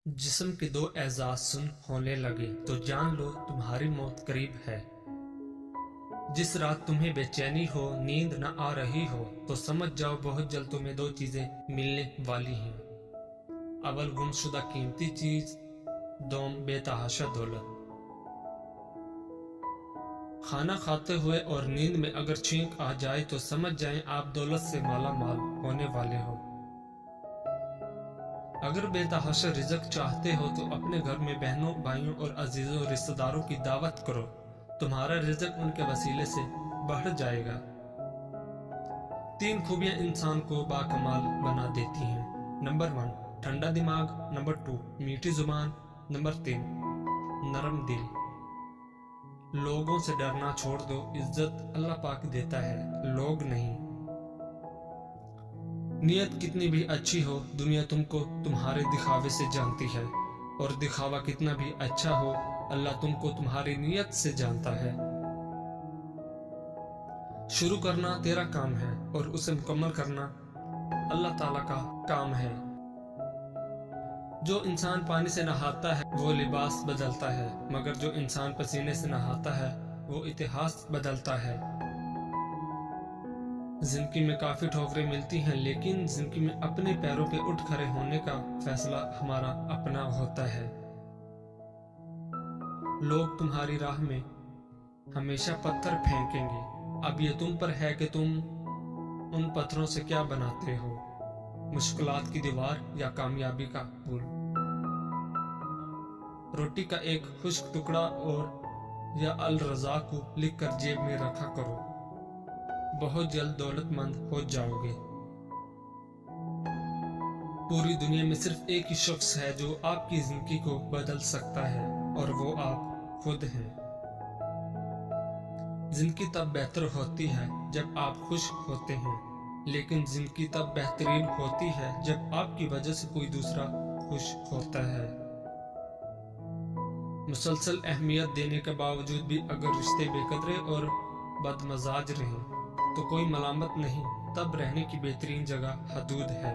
जिस्म के दो एजाज सुन होने लगे तो जान लो तुम्हारी मौत करीब है। जिस रात तुम्हें बेचैनी हो, नींद न आ रही हो, तो समझ जाओ बहुत जल्द तुम्हें दो चीजें मिलने वाली हैं। अव्वल गुमशुदा कीमती चीज, दोम बेतहाशा दौलत। खाना खाते हुए और नींद में अगर छींक आ जाए तो समझ जाएं आप दौलत से माला माल होने वाले हो। अगर बेतहाशा रिज़्क चाहते हो तो अपने घर में बहनों, भाइयों और अजीजों रिश्तेदारों की दावत करो, तुम्हारा रिज़्क उनके वसीले से बढ़ जाएगा। 3 खूबियां इंसान को बाकमाल बना देती हैं। नंबर 1 ठंडा दिमाग, नंबर 2 मीठी जुबान, नंबर 3 नरम दिल। लोगों से डरना छोड़ दो, इज्जत अल्लाह पाक देता है, लोग नहीं। नीयत कितनी भी अच्छी हो, दुनिया तुमको तुम्हारे दिखावे से जानती है, और दिखावा कितना भी अच्छा हो, अल्लाह तुमको तुम्हारी नीयत से जानता है। शुरू करना तेरा काम है और उसे मुकम्मल करना अल्लाह ताला का काम है। जो इंसान पानी से नहाता है वो लिबास बदलता है, मगर जो इंसान पसीने से नहाता है वो इतिहास बदलता है। जिंदगी में काफी ठोकरें मिलती हैं, लेकिन जिंदगी में अपने पैरों पे उठ खड़े होने का फैसला हमारा अपना होता है। लोग तुम्हारी राह में हमेशा पत्थर फेंकेंगे, अब ये तुम पर है कि तुम उन पत्थरों से क्या बनाते हो, मुश्किलात की दीवार या कामयाबी का पुल। रोटी का एक खुश्क टुकड़ा और या अल रजा को लिख कर जेब में रखा करो, बहुत जल्द दौलतमंद हो जाओगे। पूरी दुनिया में सिर्फ एक ही शख्स है जो आपकी जिंदगी को बदल सकता है, और वो आप खुद हैं। जिंदगी तब बेहतर होती है जब आप खुश होते हैं, लेकिन जिंदगी तब बेहतरीन होती है जब आपकी वजह से कोई दूसरा खुश होता है। मुसलसल अहमियत देने के बावजूद भी अगर रिश्ते बेकदरे और बदमजाज रहें तो कोई मलामत नहीं, तब रहने की बेहतरीन जगह हदूद है।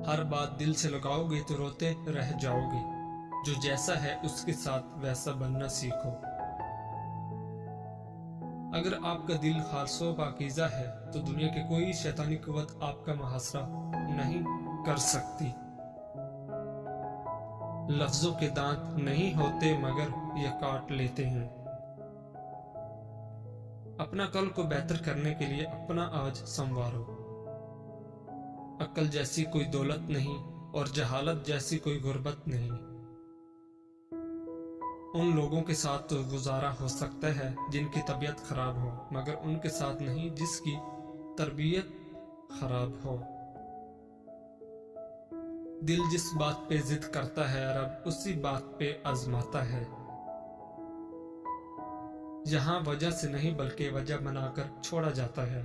हर बात दिल से लगाओगे तो रोते रह जाओगे, जो जैसा है उसके साथ वैसा बनना सीखो। अगर आपका दिल खालसो पाकीज़ा है तो दुनिया की कोई शैतानी कुव्वत आपका मुहासरा नहीं कर सकती। लफ्जों के दांत नहीं होते मगर ये काट लेते हैं। अपना कल को बेहतर करने के लिए अपना आज संवारो। अक्ल जैसी कोई दौलत नहीं और जहालत जैसी कोई गुर्बत नहीं। उन लोगों के साथ तो गुजारा हो सकता है जिनकी तबीयत खराब हो, मगर उनके साथ नहीं जिसकी तरबियत खराब हो। दिल जिस बात पे जिद करता है, रब उसी बात पे आजमाता है। यहाँ वजह से नहीं बल्कि वजह बनाकर छोड़ा जाता है।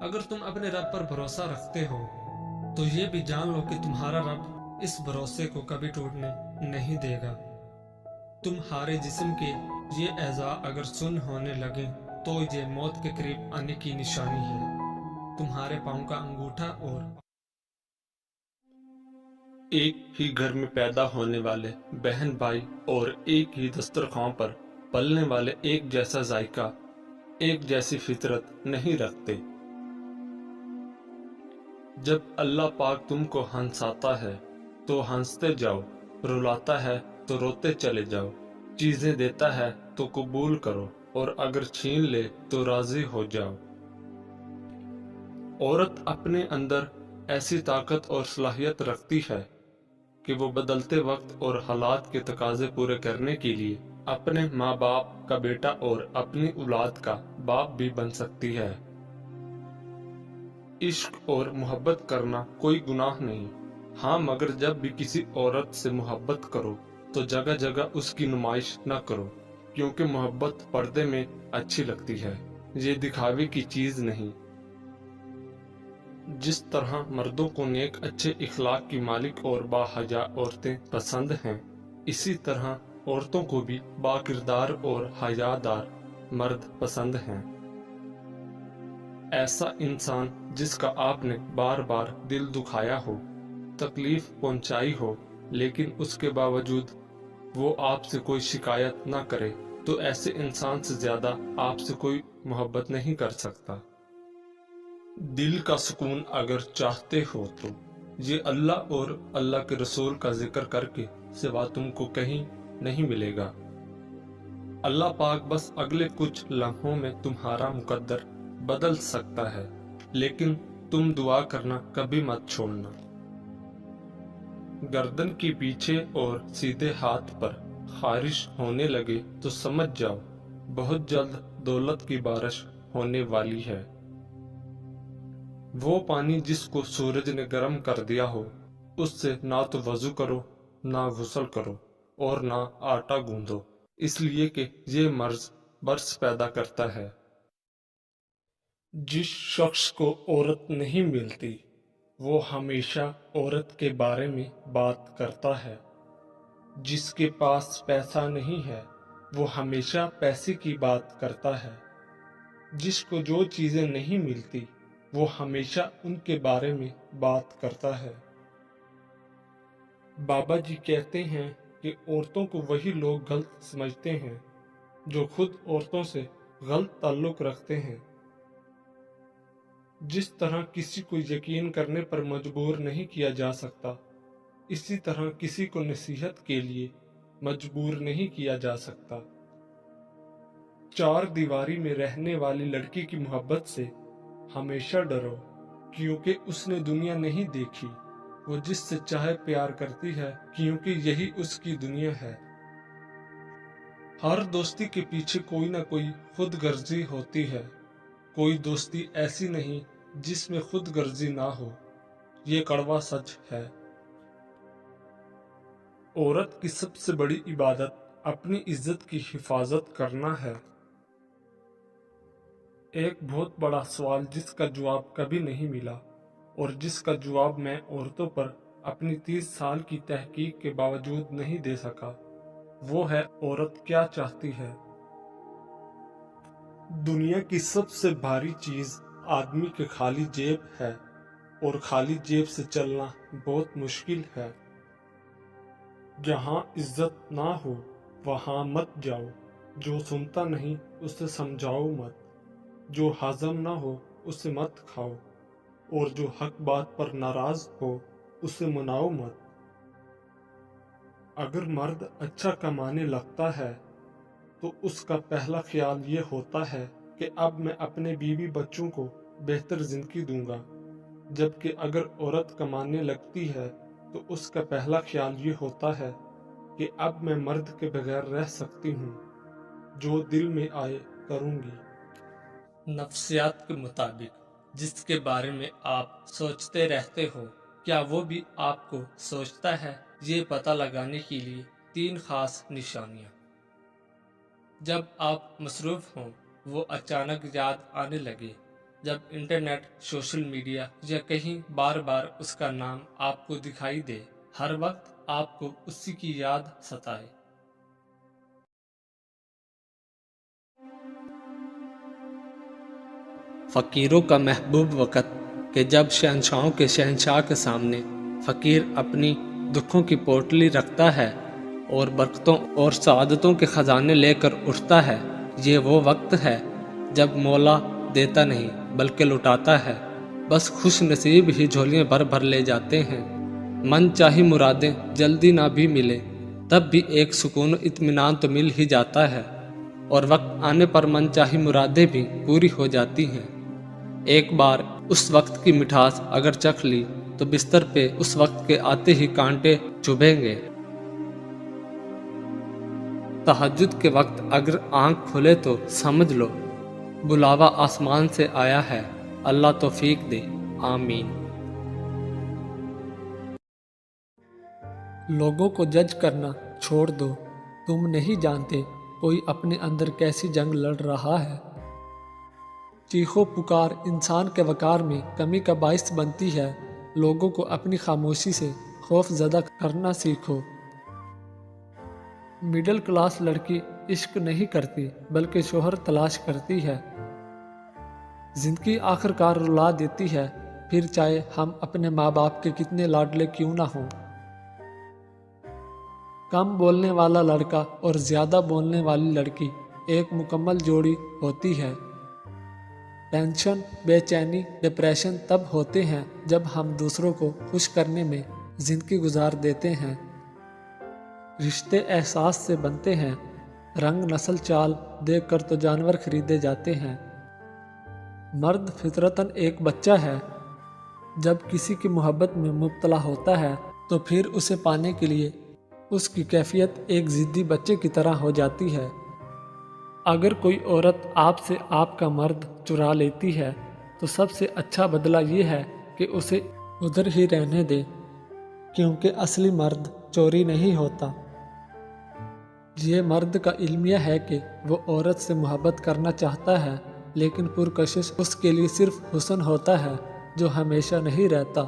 अगर तुम अपने रब पर भरोसा रखते हो तो ये भी जान लो कि तुम्हारा रब इस भरोसे को कभी टूटने नहीं देगा। तुम्हारे जिस्म के ये एज़ा अगर सुन होने लगे तो ये मौत के करीब आने की निशानी है। तुम्हारे पाँव का अंगूठा और एक ही घर में पैदा होने वाले बहन भाई और एक ही दस्तरखान पर पलने वाले एक जैसा जायका, एक जैसी फितरत नहीं रखते। जब अल्लाह पाक तुमको हंसाता है तो हंसते जाओ, रुलाता है तो रोते चले जाओ, चीजें देता है तो कबूल करो, और अगर छीन ले तो राजी हो जाओ। औरत अपने अंदर ऐसी ताकत और सलाहियत रखती है कि वो बदलते वक्त और हालात के तकाजे पूरे करने के लिए अपने माँ बाप का बेटा और अपनी औलाद का बाप भी बन सकती है। इश्क और मोहब्बत करना कोई गुनाह नहीं, हाँ, मगर जब भी किसी औरत से मोहब्बत करो तो जगह जगह उसकी नुमाइश न करो, क्योंकि मोहब्बत पर्दे में अच्छी लगती है, ये दिखावे की चीज नहीं। जिस तरह मर्दों को नेक अच्छे इखलाक की मालिक और बाहया औरतें पसंद हैं, इसी तरह औरतों को भी बाकिरदार और हयादार मर्द पसंद हैं। ایسا انسان جس کا آپ نے بار بار دل دکھایا ہو، تکلیف پہنچائی ہو، لیکن اس کے باوجود وہ آپ سے کوئی شکایت نہ کرے، تو ایسے انسان سے زیادہ آپ سے کوئی محبت نہیں کر سکتا۔ دل کا سکون اگر چاہتے ہو تو یہ اللہ اور اللہ کے رسول کا ذکر کر کے سوا تم کو کہیں نہیں ملے گا۔ اللہ پاک بس اگلے کچھ لمحوں میں تمہارا مقدر بدل سکتا ہے، لیکن تم دعا کرنا کبھی مت چھوڑنا۔ گردن کے پیچھے اور سیدھے ہاتھ پر خارش ہونے لگے تو سمجھ جاؤ بہت جلد دولت کی بارش ہونے والی ہے۔ وہ پانی جس کو سورج نے گرم کر دیا ہو، اس سے نہ تو وضو کرو، نہ غسل کرو اور نہ آٹا گوندو، اس لیے کہ یہ مرض برس پیدا کرتا ہے۔ جس شخص کو عورت نہیں ملتی وہ ہمیشہ عورت کے بارے میں بات کرتا ہے۔ جس کے پاس پیسہ نہیں ہے وہ ہمیشہ پیسے کی بات کرتا ہے۔ جس کو جو چیزیں نہیں ملتی وہ ہمیشہ ان کے بارے میں بات کرتا ہے۔ بابا جی کہتے ہیں کہ عورتوں کو وہی لوگ غلط سمجھتے ہیں جو خود عورتوں سے غلط تعلق رکھتے ہیں۔ جس طرح کسی کو یقین کرنے پر مجبور نہیں کیا جا سکتا، اسی طرح کسی کو نصیحت کے لیے مجبور نہیں کیا جا سکتا۔ چار دیواری میں رہنے والی لڑکی کی محبت سے ہمیشہ ڈرو، کیونکہ اس نے دنیا نہیں دیکھی۔ وہ جس سے چاہے پیار کرتی ہے کیونکہ یہی اس کی دنیا ہے۔ ہر دوستی کے پیچھے کوئی نہ کوئی خود غرضی ہوتی ہے، کوئی دوستی ایسی نہیں جس میں خود غرضی نہ ہو، یہ کڑوا سچ ہے۔ عورت کی سب سے بڑی عبادت اپنی عزت کی حفاظت کرنا ہے۔ ایک بہت بڑا سوال جس کا جواب کبھی نہیں ملا اور جس کا جواب میں عورتوں پر اپنی 30 سال کی تحقیق کے باوجود نہیں دے سکا، وہ ہے عورت کیا چاہتی ہے۔ دنیا کی سب سے بھاری چیز آدمی کے خالی جیب ہے، اور خالی جیب سے چلنا بہت مشکل ہے۔ جہاں عزت نہ ہو وہاں مت جاؤ، جو سنتا نہیں اسے سمجھاؤ مت، جو ہضم نہ ہو اسے مت کھاؤ، اور جو حق بات پر ناراض ہو اسے مناؤ مت۔ اگر مرد اچھا کمانے لگتا ہے تو اس کا پہلا خیال یہ ہوتا ہے کہ اب میں اپنے بیوی بچوں کو بہتر زندگی دوں گا، جبکہ اگر عورت کمانے لگتی ہے تو اس کا پہلا خیال یہ ہوتا ہے کہ اب میں مرد کے بغیر رہ سکتی ہوں، جو دل میں آئے کروں گی۔ نفسیات کے مطابق جس کے بارے میں آپ سوچتے رہتے ہو، کیا وہ بھی آپ کو سوچتا ہے؟ یہ پتہ لگانے کے لیے 3 خاص نشانیاں۔ جب آپ مصروف ہوں، وہ اچانک یاد آنے لگے، جب انٹرنیٹ، سوشل میڈیا یا کہیں بار بار اس کا نام آپ کو دکھائی دے، ہر وقت آپ کو اسی کی یاد ستائے۔ فقیروں کا محبوب وقت کہ جب شہنشاہوں کے شہنشاہ کے سامنے فقیر اپنی دکھوں کی پوٹلی رکھتا ہے اور برکتوں اور سعادتوں کے خزانے لے کر اٹھتا ہے، یہ وہ وقت ہے جب مولا دیتا نہیں بلکہ لٹاتا ہے۔ بس خوش نصیب ہی جھولیاں بھر بھر لے جاتے ہیں۔ من چاہی مرادیں جلدی نہ بھی ملے تب بھی ایک سکون و اطمینان تو مل ہی جاتا ہے، اور وقت آنے پر من چاہی مرادیں بھی پوری ہو جاتی ہیں۔ ایک بار اس وقت کی مٹھاس اگر چکھ لی تو بستر پہ اس وقت کے آتے ہی کانٹے چبھیں گے۔ تہجد کے وقت اگر آنکھ کھلے تو سمجھ لو بلاوا آسمان سے آیا ہے، اللہ توفیق دے، آمین۔ لوگوں کو جج کرنا چھوڑ دو، تم نہیں جانتے کوئی اپنے اندر کیسی جنگ لڑ رہا ہے۔ چیخو پکار انسان کے وقار میں کمی کا باعث بنتی ہے۔ لوگوں کو اپنی خاموشی سے خوف زدہ کرنا سیکھو۔ مڈل کلاس لڑکی عشق نہیں کرتی بلکہ شوہر تلاش کرتی ہے۔ जिंदगी आखिरकार रुला देती है, फिर चाहे हम अपने माँ बाप के कितने लाडले क्यों ना हों। कम बोलने वाला लड़का और ज़्यादा बोलने वाली लड़की एक मुकम्मल जोड़ी होती है। टेंशन, बेचैनी, डिप्रेशन तब होते हैं जब हम दूसरों को खुश करने में जिंदगी गुजार देते हैं। रिश्ते एहसास से बनते हैं, रंग नस्ल चाल देखकर तो जानवर खरीदे जाते हैं। मर्द फितरतन एक बच्चा है, जब किसी की मोहब्बत में मुब्तला होता है तो फिर उसे पाने के लिए उसकी कैफियत एक ज़िद्दी बच्चे की तरह हो जाती है। अगर कोई औरत आपसे आपका मर्द चुरा लेती है तो सबसे अच्छा बदला ये है कि उसे उधर ही रहने दें, क्योंकि असली मर्द चोरी नहीं होता। ये मर्द का इल्मिया है कि वो औरत से मोहब्बत करना चाहता है, लेकिन पुरकशिश उसके लिए सिर्फ हुस्न होता है जो हमेशा नहीं रहता।